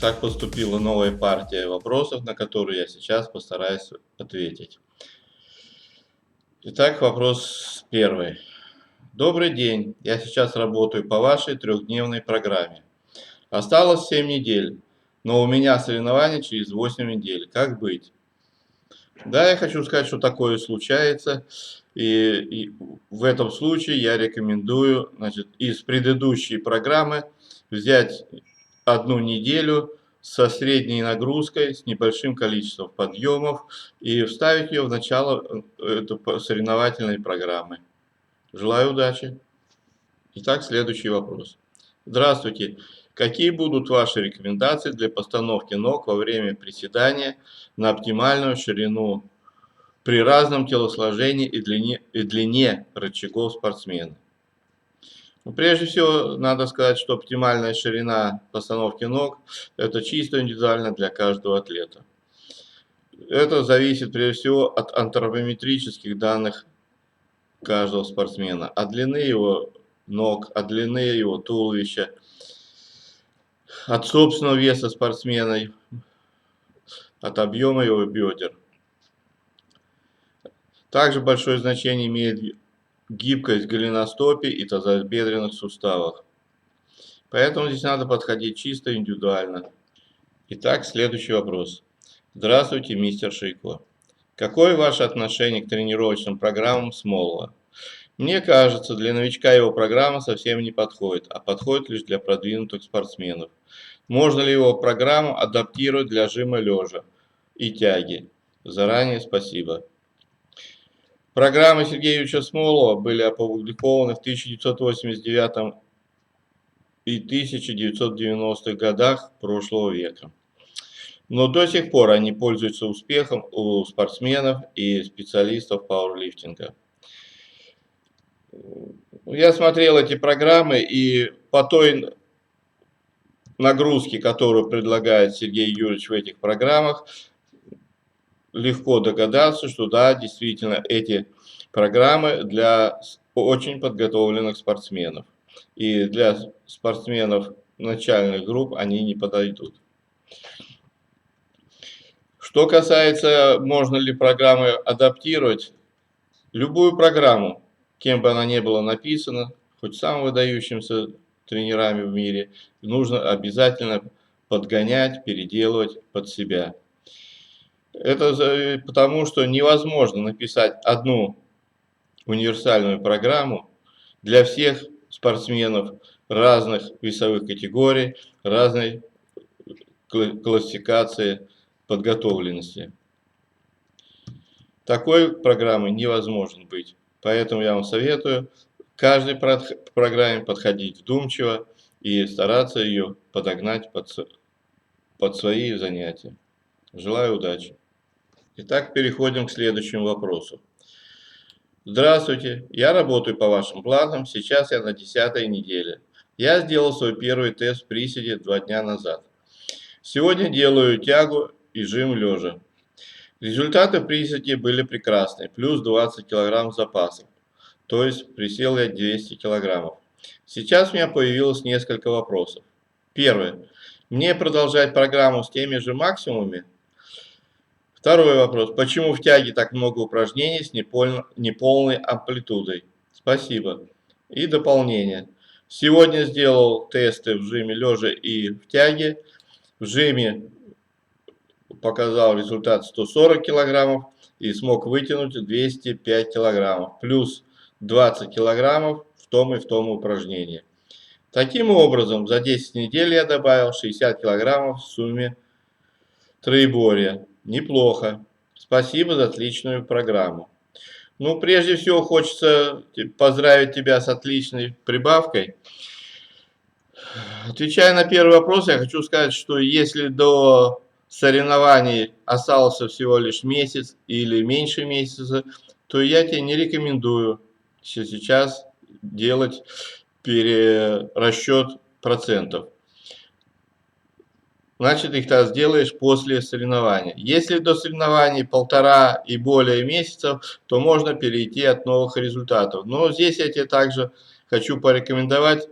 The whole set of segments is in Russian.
Так поступила новая партия вопросов, на которые я сейчас постараюсь ответить. Итак, вопрос первый. Добрый день, я сейчас работаю по вашей трехдневной программе. Осталось 7 недель, но у меня соревнования через 8 недель. Как быть? Да, я хочу сказать, что такое случается. И в этом случае я рекомендую, значит, из предыдущей программы взять одну неделю со средней нагрузкой, с небольшим количеством подъемов и вставить ее в начало этой соревновательной программы. Желаю удачи. Итак, следующий вопрос. Здравствуйте. Какие будут ваши рекомендации для постановки ног во время приседания на оптимальную ширину при разном телосложении и длине рычагов спортсмена? Прежде всего, надо сказать, что оптимальная ширина постановки ног – это чисто индивидуально для каждого атлета. Это зависит прежде всего от антропометрических данных каждого спортсмена, от длины его ног, от длины его туловища, от собственного веса спортсмена, от объема его бедер. Также большое значение имеет гибкость голеностопий и тазобедренных суставов. Поэтому здесь надо подходить чисто индивидуально. Итак, следующий вопрос. Здравствуйте, мистер Шейко. Какое ваше отношение к тренировочным программам Смолова? Мне кажется, для новичка его программа совсем не подходит, а подходит лишь для продвинутых спортсменов. Можно ли его программу адаптировать для жима лежа и тяги? Заранее спасибо. Программы Сергея Юрьевича Смолова были опубликованы в 1989 и 1990-х годах прошлого века. Но до сих пор они пользуются успехом у спортсменов и специалистов пауэрлифтинга. Я смотрел эти программы, и по той нагрузке, которую предлагает Сергей Юрьевич в этих программах, легко догадаться, что да, действительно, эти программы для очень подготовленных спортсменов. И для спортсменов начальных групп они не подойдут. Что касается, можно ли программы адаптировать, любую программу, кем бы она ни была написана, хоть самым выдающимся тренерами в мире, нужно обязательно подгонять, переделывать под себя. Это потому, что невозможно написать одну универсальную программу для всех спортсменов разных весовых категорий, разной классификации подготовленности. Такой программы невозможно быть. Поэтому я вам советую к каждой программе подходить вдумчиво и стараться ее подогнать под свои занятия. Желаю удачи. Итак, переходим к следующему вопросу. Здравствуйте, я работаю по вашим планам, сейчас я на 10-й неделе. Я сделал свой первый тест в приседе 2 дня назад. Сегодня делаю тягу и жим лежа. Результаты в приседе были прекрасные, плюс 20 кг запасов, то есть присел я 200 кг. Сейчас у меня появилось несколько вопросов. Первое. Мне продолжать программу с теми же максимумами? Второй вопрос. Почему в тяге так много упражнений с неполной амплитудой? Спасибо. И дополнение. Сегодня сделал тесты в жиме лежа и в тяге. В жиме показал результат 140 килограммов и смог вытянуть 205 килограммов. Плюс 20 килограммов в том и в том упражнении. Таким образом, за 10 недель я добавил 60 килограммов в сумме троеборья. Неплохо. Спасибо за отличную программу. Ну, прежде всего, хочется поздравить тебя с отличной прибавкой. Отвечая на первый вопрос, я хочу сказать, что если до соревнований остался всего лишь месяц или меньше месяца, то я тебе не рекомендую сейчас делать перерасчет процентов. Значит, их тогда сделаешь после соревнования. Если до соревнований 1,5 и более месяцев, то можно перейти от новых результатов. Но здесь я тебе также хочу порекомендовать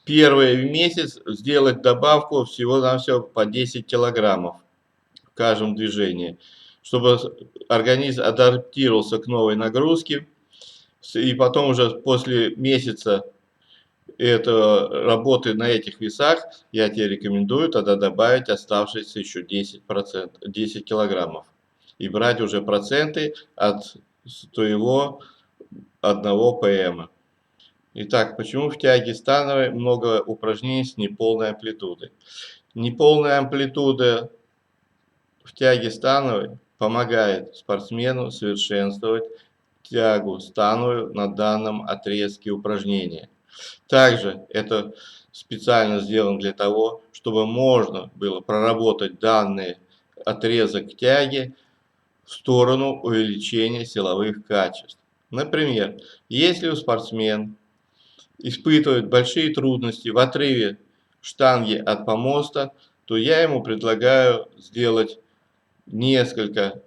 первый месяц сделать добавку всего-навсего по 10 килограммов в каждом движении, чтобы организм адаптировался к новой нагрузке, и потом уже после месяца это работы на этих весах, я тебе рекомендую тогда добавить оставшиеся еще 10 килограммов. И брать уже проценты от твоего 1 ПМ. Итак, почему в тяге становой много упражнений с неполной амплитудой? Неполная амплитуда в тяге становой помогает спортсмену совершенствовать тягу становую на данном отрезке упражнения. Также это специально сделано для того, чтобы можно было проработать данный отрезок тяги в сторону увеличения силовых качеств. Например, если у спортсмена испытывает большие трудности в отрыве штанги от помоста, то я ему предлагаю сделать несколько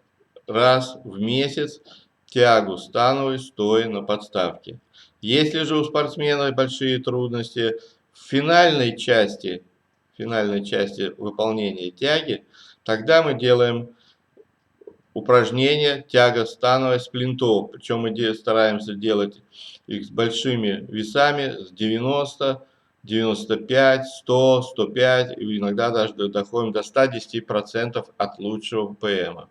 раз в месяц тягу становой стоя на подставке. Если же у спортсмена большие трудности в финальной части выполнения тяги, тогда мы делаем упражнение тяга становой с плинтов. Причем мы стараемся делать их с большими весами, с 90, 95, 100, 105, и иногда даже доходим до 110% от лучшего ПМ.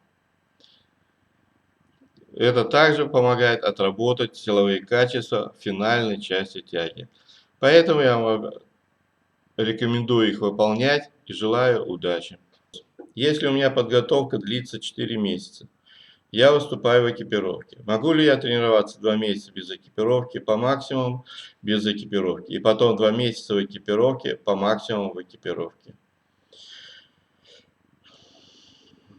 Это также помогает отработать силовые качества финальной части тяги. Поэтому я вам рекомендую их выполнять и желаю удачи. Если у меня подготовка длится 4 месяца, я выступаю в экипировке. Могу ли я тренироваться 2 месяца без экипировки по максимуму без экипировки, и потом 2 месяца в экипировке по максимуму в экипировке?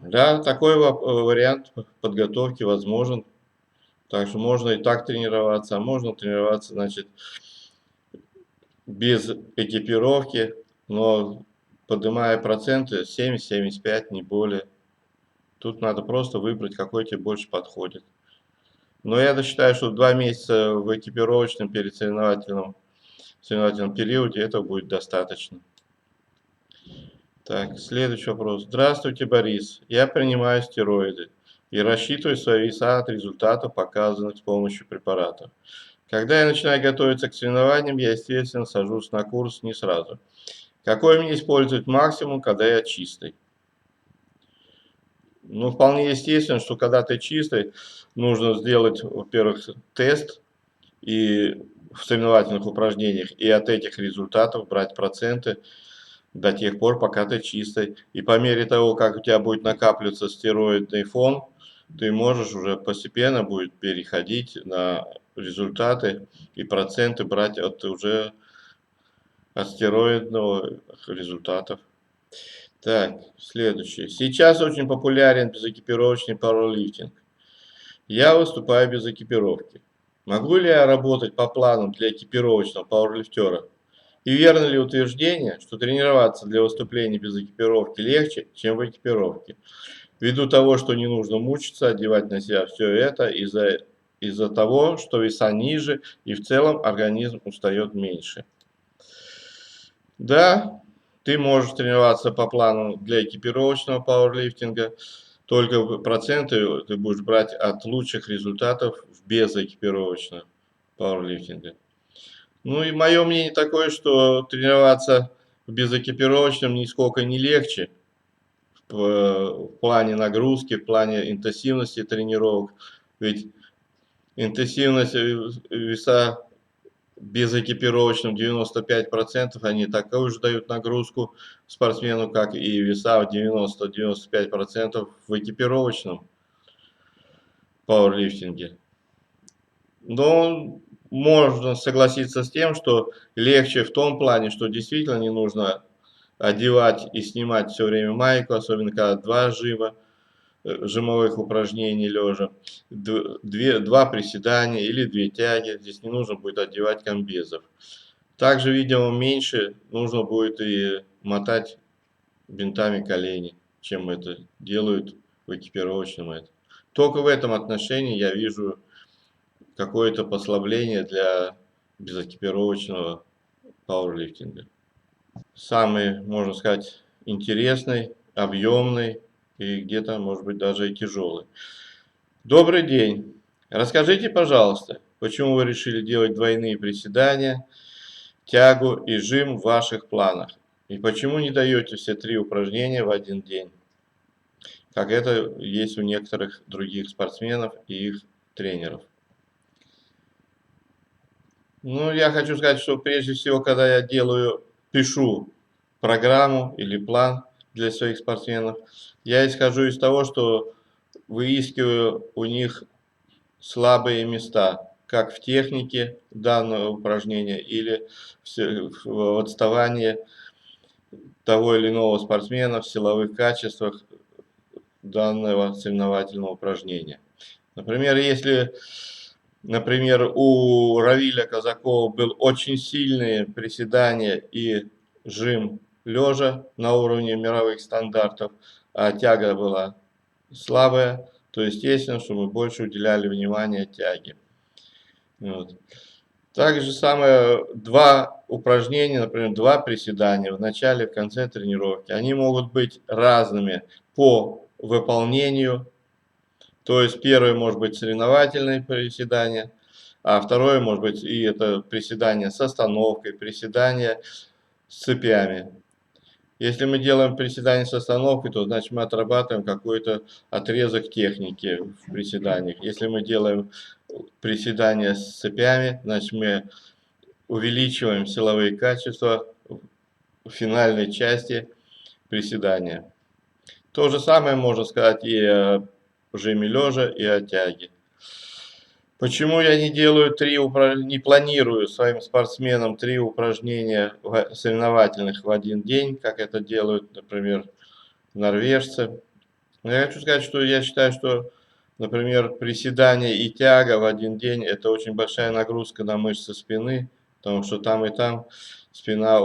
Да, такой вариант подготовки возможен. Так что можно и так тренироваться, а можно тренироваться, значит, без экипировки, но поднимая проценты 70-75, не более. Тут надо просто выбрать, какой тебе больше подходит. Но я считаю, что 2 месяца в экипировочном перед соревновательном периоде этого будет достаточно. Так, следующий вопрос. Здравствуйте, Борис. Я принимаю стероиды и рассчитываю свои веса от результатов, показанных с помощью препаратов. Когда я начинаю готовиться к соревнованиям, я, естественно, сажусь на курс не сразу. Какой мне использовать максимум, когда я чистый? Ну, вполне естественно, что когда ты чистый, нужно сделать, во-первых, тест и в соревновательных упражнениях, и от этих результатов брать проценты до тех пор, пока ты чистый. И по мере того, как у тебя будет накапливаться стероидный фон, ты можешь уже постепенно будет переходить на результаты и проценты брать уже от стероидного результатов. Так, следующее. Сейчас очень популярен безэкипировочный пауэрлифтинг. Я выступаю без экипировки. Могу ли я работать по плану для экипировочного пауэрлифтера? И верно ли утверждение, что тренироваться для выступлений без экипировки легче, чем в экипировке? Ввиду того, что не нужно мучиться, одевать на себя все это из-за того, что веса ниже и в целом организм устает меньше. Да, ты можешь тренироваться по плану для экипировочного пауэрлифтинга, только проценты ты будешь брать от лучших результатов без экипировочного пауэрлифтинга. Ну и мое мнение такое, что тренироваться в безэкипировочном нисколько не легче в плане нагрузки, в плане интенсивности тренировок. Ведь интенсивность веса безэкипировочном 95%, они такую же дают нагрузку спортсмену, как и веса в 90-95% в экипировочном пауэрлифтинге. Но можно согласиться с тем, что легче в том плане, что действительно не нужно одевать и снимать все время майку, особенно когда 2 жима, жимовых упражнений лежа, 2 приседания или 2 тяги. Здесь не нужно будет одевать комбезов. Также, видимо, меньше нужно будет и мотать бинтами колени, чем это делают в экипировочном. Только в этом отношении я вижу какое-то послабление для безэкипировочного пауэрлифтинга. Самый, можно сказать, интересный, объемный и где-то, может быть, даже и тяжелый. Добрый день. Расскажите, пожалуйста, почему вы решили делать двойные приседания, тягу и жим в ваших планах? И почему не даете все 3 упражнения в один день, как это есть у некоторых других спортсменов и их тренеров? Ну, я хочу сказать, что прежде всего, когда я пишу программу или план для своих спортсменов, я исхожу из того, что выискиваю у них слабые места, как в технике данного упражнения или в отставании того или иного спортсмена в силовых качествах данного соревновательного упражнения. Например, если, у Равиля Казакова был очень сильные приседания и жим лежа на уровне мировых стандартов, а тяга была слабая, то естественно, что мы больше уделяли внимание тяге. Вот. Также самое, 2 упражнения, например, 2 приседания в начале и в конце тренировки, они могут быть разными по выполнению. То есть первое может быть соревновательное приседание, а второе может быть и это приседание с остановкой, приседание с цепями. Если мы делаем приседание с остановкой, то значит мы отрабатываем какой-то отрезок техники в приседаниях. Если мы делаем приседания с цепями, значит мы увеличиваем силовые качества в финальной части приседания. То же самое можно сказать и о жиме лежа, и о тяге. Почему я не планирую своим спортсменам 3 упражнения соревновательных в один день, как это делают, например, норвежцы? Но я хочу сказать, что я считаю, что, например, приседание и тяга в один день – это очень большая нагрузка на мышцы спины, потому что там и там спина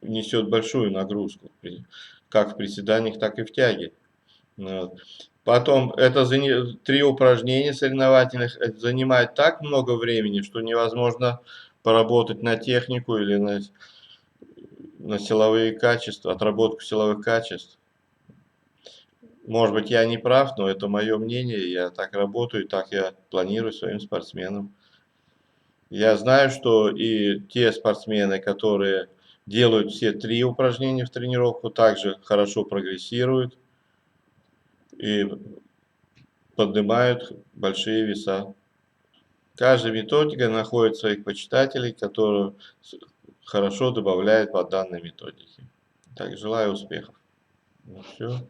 несет большую нагрузку, как в приседаниях, так и в тяге. Вот. Потом, 3 упражнения соревновательных, это занимает так много времени, что невозможно поработать на технику или на силовые качества, отработку силовых качеств. Может быть, я не прав, но это мое мнение, я так работаю, так я планирую своим спортсменам. Я знаю, что и те спортсмены, которые делают все 3 упражнения в тренировку, также хорошо прогрессируют и поднимают большие веса. Каждая методика находит своих почитателей, которые хорошо добавляют по данной методике. Так, желаю успехов. Ну, все.